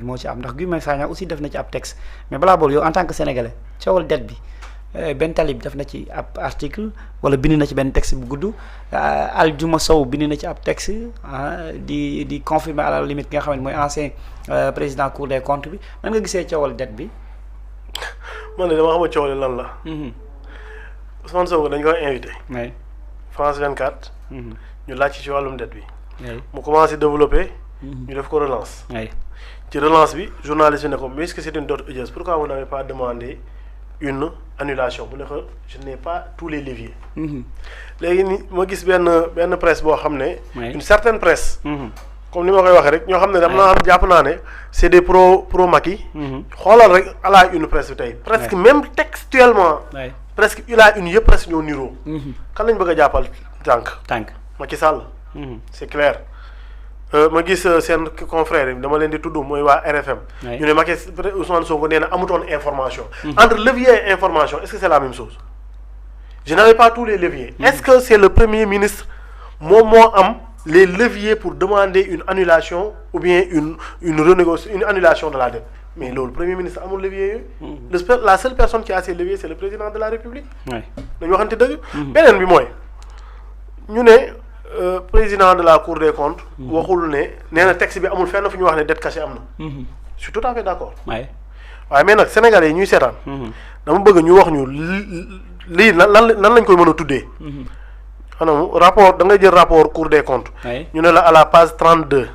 bi moo ci am ndax Guy Marius Sagna aussi def na ci ab texte mais balaa boobu yow en tant que sénégalais coowal dette bi Ben Talib def na ci ab article wala bind na ci benn texte bu gudd Aldiouma Sow bind na ci ab texte di confirmer à la limite ki nga xam ne mooy ancien président Cour des comptes bi nan nga gisee coowal dette bi. man de dama xam coow li lan la. Ousmane Sonko dañ koy invité. oui France 24. ñu laaj ci wàllum dette bi. mu commencé développer. ñu def ko relance. ci relance bi journaliste bi ne ko mais est-ce que c'est une dette odieuse pourquoi vous n'avez pas demandé une annulation bu ne ko je n'ai pas tous les leviers. léegi ni ma gis benn presse boo xam ne. une certaine presse. comme ni ma koy waxee rek ñoo xam ne dama naa jàpp naa ne c'est des pro Macky. xoolal rek à la une presse bi tey. presque même textuellement. presque il a une yëpp presque ñoo niroo. kan lañ bëgg a jàppal tànk. Macky Sall. c'est clair. ma gis seen confrère yi dama leen di tudd mooy waa RFM. ñu ne Macky Ousmane Sonko nee na amutoon information. entre levier et information est-ce que c'est la même chose. je n'avais pas tous les leviers. est-ce que c'est le premier ministre moom moo am les leviers pour demander une annulation ou bien une annulation de la dette mais loolu premier ministre amul levier yooyu. la seule personne qui a ces leviers c'est le président de la République. dañu waxante dëgg. beneen bi mooy ñu ne. Président de la Cour des comptes. waxul ne nee na texte bi amul fenn fu ñu wax ne dette cachée am na. je suis tout à fait d'accord. waaye mais nag sénégalais yi ñuy seetaan. dama bëgg ñu wax ñu lii lan lañ koy mën a tuddee. xanaa rapport da ngay jël rapport Cour des comptes. ñu ne la à la page 32.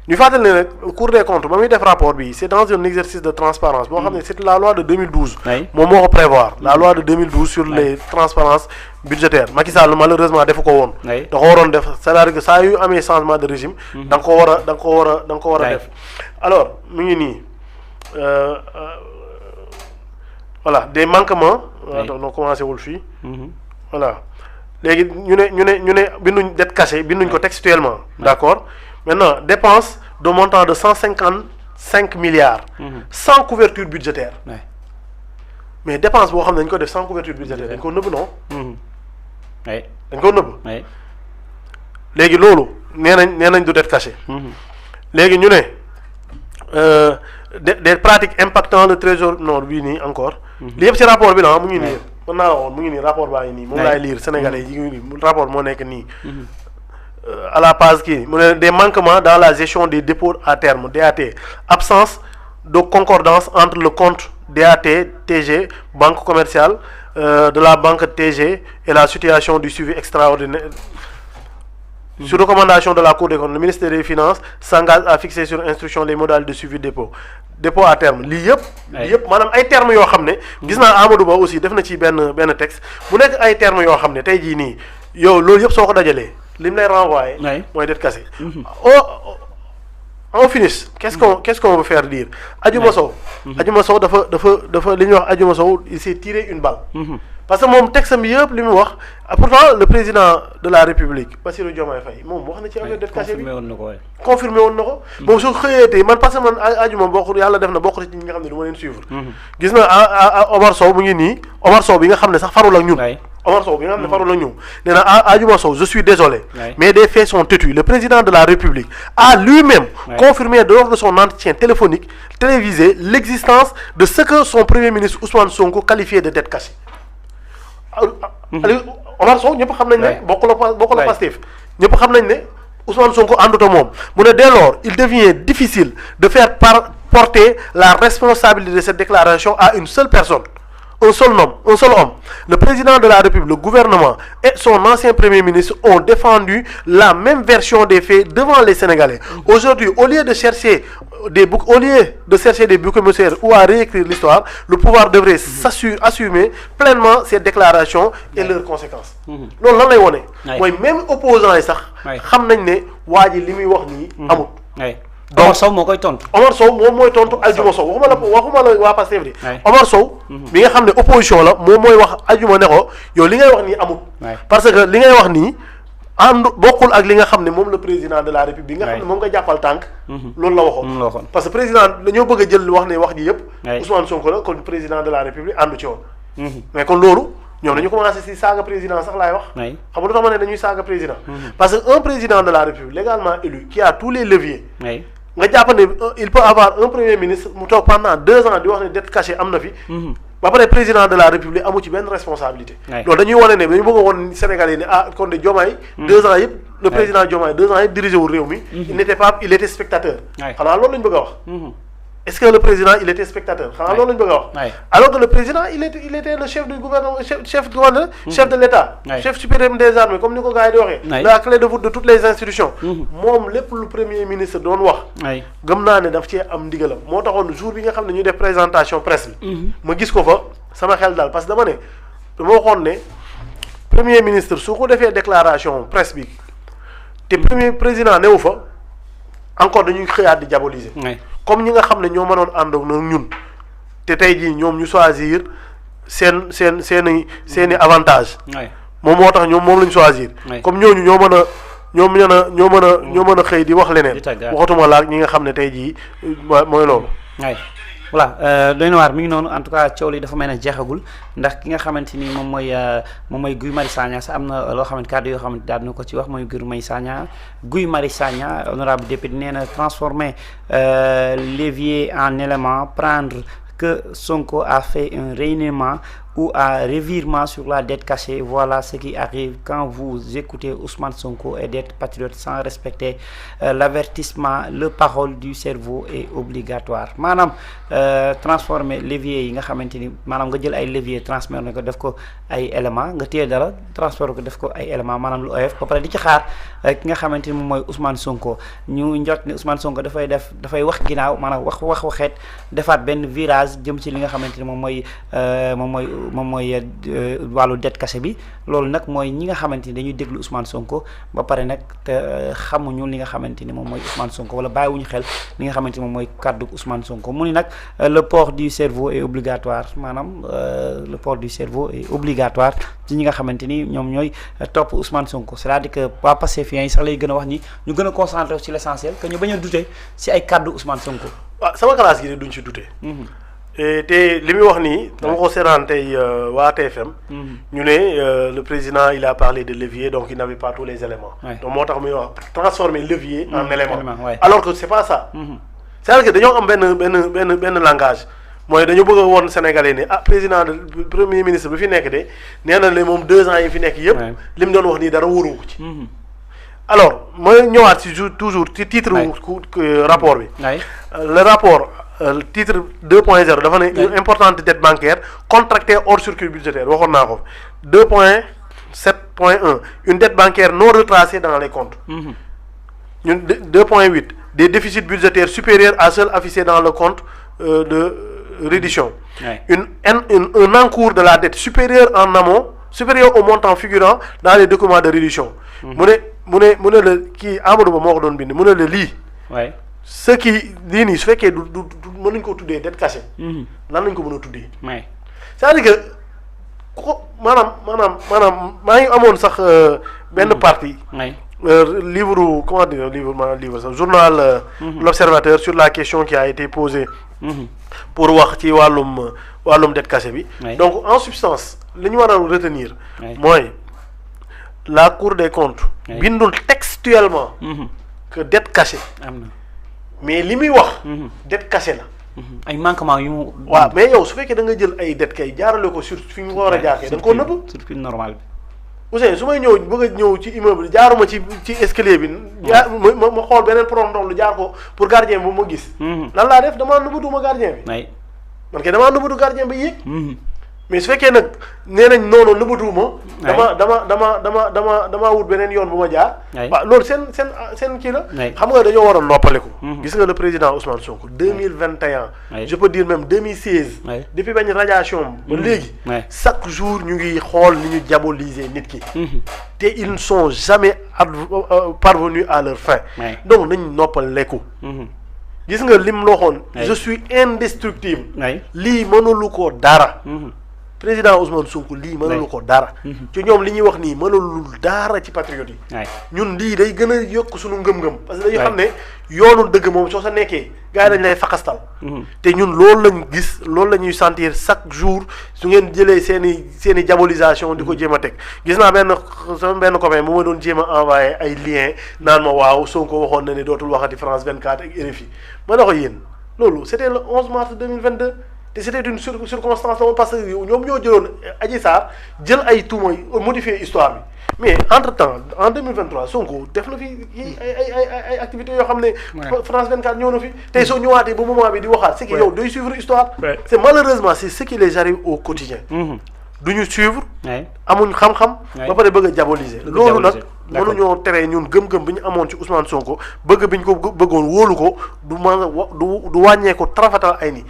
ñu fàttali ne nag Cour des comptes ba muy def rapport bi c'est dans un exercice de transparence boo xam ne c'est la loi de 2012. moom moo ko prévoir la loi de 2012 sur les transparences budgétaires Macky Sall malheureusement defu ko woon. da ko waroon def c'est-à-dire que saa yu amee changement de régime. da nga ko war a def. alors mu ngi nii voilà des manquements. noo commencé wul fii. voilà léegi ñu ne binduñ dette cachée binduñ ko textuellement. d'accord. Maintenant, dépenses de montant de 155 milliards sans couverture budgétaire. Mais dépenses boo xam ne dañ ko def sans couverture budgétaire dañ ko nëbb non. dañ ko nëbb. léegi loolu nee nañ du dette cachée. léegi ñu ne des pratiques impactant le trésor non bii nii encore. li yëpp ci rapport bi la mu ngi nii mën naa la waxoon mu ngi nii rapport baa ngi nii moom laay lire sénégalais yi ngi nii rapport moo nekk nii. À la base kii mu ne des manquements dans la gestion des dépôts à terme DAT absence de concordance entre le compte DAT TG banque commerciale de la banque TG et la situation du suivi extraordinaire. Sur recommandation de la Cour des comptes le ministère des Finances s'engage à fixer sur instruction les modalités de suivi dépôt à terme lii yëpp maanaam ay termes yoo xam ne gis naa Amadou Ba aussi def na ci benn texte mu nekk ay termes yoo xam ne tey jii nii yow loolu yëpp soo ko dajalee li mu lay renvoyer mooy dette cachée. en finish qu'est-ce qu'on veut faire dire Adjuma Sow dafa li ñuy wax Adjuma Sow il s'est tiré une balle. parce que moom texte bi yëpp li mu wax pourtant le président de la République Bassirou Diomaye Faye moom wax na ci affaire dette cachée bi confirmé woon na ko moom su xëyee tey man parce que man Adjuma bokk yàlla def na bokk ci ñi nga xam ne du ma leen suivre. gis na Omar Sow mu ngi nii Omar Sow bi nga xam ne sax farul ak ñun. Omar Sow bi nga xam ne farul ak ñun nee na Adjuma Sow je suis désolé mais des faits sont têtus le président de la République a lui-même confirmé lors de son entretien téléphonique télévisé l'existence de ce que son premier ministre Ousmane Sonko qualifiait de dette cachée. Omar Sow ñëpp xam nañ ne bokk la Pastef ñëpp xam nañ ne Ousmane Sonko àndut ak moom mu ne dès lors il devient difficile de faire porter la responsabilité de cette déclaration à une seule personne. Un seul homme. Le président de la République, le gouvernement et son ancien premier ministre ont défendu la même version des faits devant les Sénégalais. Aujourd'hui, au lieu de chercher des boucs émissaires ou à réécrire l'histoire, le pouvoir devrait assumer pleinement ces déclarations et leurs conséquences. loolu lan lay wone mooy même opposants yi sax xam nañ ne waa ji li muy wax nii amut. donc Omar Sow moo koy tontu. Omar Sow moom mooy tontu Adjuma Sow waxuma la waa Pastef di Omar Sow bi nga xam ne opposition la moom mooy wax Adjuma ne ko yow li ngay wax nii amul parce que li ngay wax nii bokkul ak li nga xam ne moom le président de la République bi nga xam ne moom nga jàppal tànk loolu la waxoon parce que président dañoo bëgg a jël wax ne wax ji yëpp Ousmane Sonko la kon président de la République àndu ci woon mais kon loolu ñoom dañu commencé si saaga président sax laay wax xam nga lu tax ma ne dañuy saaga président parce que un président de la République légalement élu qui a tous les leviers nga jàpp ne il peut avoir un premier ministre mu toog pendant 2 ans di wax ne dette cachée am na fi. ba pare président de la république amu ci benn responsabilité. loolu dañuy wane ne dañu bëgg a woon Sénégalais yi ne ah kon de Diomaye. 2 ans yëpp le président Diomaye 2 ans yëpp dirigé wu réew mi. il était spectateur. xanaa loolu lañu bëgg a wax. est-ce que le président il était spectateur xanaa loolu lañu bëgg a wax. alors que le président il était le chef du gouvernement chef de l'État. chef supérieur des armées comme ni ko gars yi di waxee. la clé de voûte de toutes les institutions. moom lépp lu premier ministre doon wax. gëm naa ne daf cee am ndigalam moo taxoon jour bi nga xam ne ñu def présentation presse bi. ma gis ko fa sama xel daal parce que dama waxoon ne premier ministre su ko defee déclaration presse bi te premier président newu fa encore dañuy xëyaat di diaboliser. comme ñi nga xam ne ñoo mënoon ànd ak ñun te tey jii ñoom ñu choisir seeni avantage moom moo tax ñoom moom lañu choisir. comme ñooñu ñoo mën a xëy di wax leneen. waxatuma laak ñi nga xam ne tey jii mooy loolu. voilà doy na waar mi ngi noonu en tout cas coow li dafa mel ne jeexagul ndax ki nga xamante ni moom mooy Guy Marius Sagna sax am na loo xamante kàddu yoo xamante daal na ko ci wax mooy Guy Marius Sagna honorable député nee na transformer l'évier en élément prendre que Sonko a fait un reniement ou un revirement sur la dette cachée. Voilà ce qui arrive quand vous écoutez Ousmane Sonko et d'être patriote sans respecter l'avertissement. Le parole du cerveau est obligatoire. Maanaam transformer levier yi nga xamante ni maanaam nga jël ay levier transformer ko def ko ay éléments nga téye dara transformer ko def ko ay éléments maanaam lu oyof ba pare di ci xaar ki nga xamante ni moom mooy Ousmane Sonko ñu njot ni Ousmane Sonko dafay wax ginnaaw maanaam waxeet defaat benn virage jëm ci li nga xamante ni moom mooy wàllu dette cachée bi loolu nag mooy ñi nga xamante ni dañuy déglu Ousmane Sonko ba pare nag te xamuñu li nga xamante ni moom mooy Ousmane Sonko wala bàyyiwuñu xel li nga xamante ni moom mooy kàddu Ousmane Sonko mu ni nag le port du cerveau est obligatoire maanaam le port du cerveau est obligatoire ci ñi nga xamante ni ñoom ñooy topp Ousmane Sonko c'est-à-dire que waa Pastefien yi sax lay gën a wax ni ñu gën a concentré ci l'essentiel que ñu bañ a douter ci ay kàddu Ousmane Sonko. waaw sama classe gi de duñ ci douter. te li muy wax nii dama ko seetaan tey waa TFM ñu ne le président il a parlé de levier donc il n'avait pas tous les éléments donc moo tax muy wax transformer levier en élément alors que c'est pas ça c'est-à-dire que dañoo am benn langage mooy dañoo bëgg a woon Sénégalais ne président de premier ministre bi fi nekk de nee na le moom 2 ans yi fi nekk yëpp li mu doon wax nii dara wóoru ko ci alors mooy ñëwaat si toujours ci titre rapport bi le rapport titre 2.0 dafa ne une importante dette bancaire contractée hors circuit budgétaire waxoon naa ko 2.7.1 une dette bancaire non retracée dans les comptes ñun 2.8 des déficits budgétaires supérieurs à ceux affichés dans le compte de reddition un encours de la dette supérieur en amont supérieur au montant figurant dans les documents de reddition mu ne la kii Amadou Ba moo ko doon bind mu ne la lii ce qui lii nii su fekkee du mën nañu ko tuddee dette cachée lan lañ ko mën a tuddee c'est-à-dire que ko maanaam maa ngi amoon sax benn partie livre comment dire livre sax journal l'Observateur sur la question qui a été posée pour wax ci wàllum dette cachée bi donc en substance li ñu war a retenir mooy la Cour des comptes bindul textuellement que dette cachée mais li muy wax dette cachée la ay manquement yu mu waaw mais yow su fekkee da nga jël ay dette kay jaarale ko sur fi ñu ko war a jaar kay da nga koo nëbb sur fil normal bi Ousseyn su may bëgg a ñëw ci immeuble jaaruma ci escalier bi ma xool beneen pronton lu jaar ko pour gardien bu ma gis lan laa def damaa nëbbutuma gardien bi man kay damaa nëbbatu gardien bi yéeg mais su fekkee nag nee nañ noonu nëbbatuuma dama wut beneen yoon bu ma jaar waaw loolu seen kii la xam nga dañoo war a noppaliku gis nga le président Ousmane Sonko 2021 je peux dire même 2016 depuis bañ radiation ba léegi chaque jour ñu ngi xool ni ñu diaboliser nit ki te ils ne sont jamais parvenus à leur fin donc nañ noppaleku gis nga lim loo xoon je suis indestructible lii mënulu ko dara président Ousmane Sonko lii mënalu ko dara. ci ñoom li ñuy wax nii mënalul dara ci patriote yi. ñun lii day gën a yokk suñu ngëm-ngëm. parce que dañu xam ne yoonu dëgg moom soo sa nekkee gars yi dañ lay fakastal. te ñun loolu lañ gis loolu la ñuy sentir chaque jour su ngeen jëlee seen i diabolisation di ko jéem a teg gis naa sama benn copain bu ma doon jéem a envoyé ay lien naan ma waaw Sonko waxoon na ni dootul waxati France 24 ak RFI ma ne ko yéen loolu c' était le 11 mars 2022 te c' était une circonstance la woon parce que ñoom ñoo jëloon Adji Sarr jël ay tuuma modifier histoire bi mais entre temps en 2023 Sonko def na fi ay activités yoo xam ne France 24 ñëw na fi tey soo ñëwaatee ba moment bi di waxaat c'est que yow doy suivre histoire c' est malheureusement c' est ce qui les arrive au quotidien du ñu suivre amuñ xam-xam ba pare bëgg a diaboliser loolu nag mënuñoo tere ñun gëm-gëm bi ñu amoon ci Ousmane Sonko bëgg bi ñu ko bëggoon wóolu ko du du wàññee ko tarafatal ay ni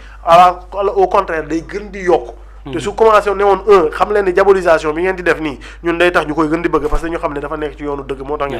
au contraire day gën di yokk te su commencé ne woon xam leen ni diabolisation bi ngeen di def nii ñun day tax ñu koy gën di bëgg parce que ñu xam ne dafa nekk ci yoonu dëgg moo tax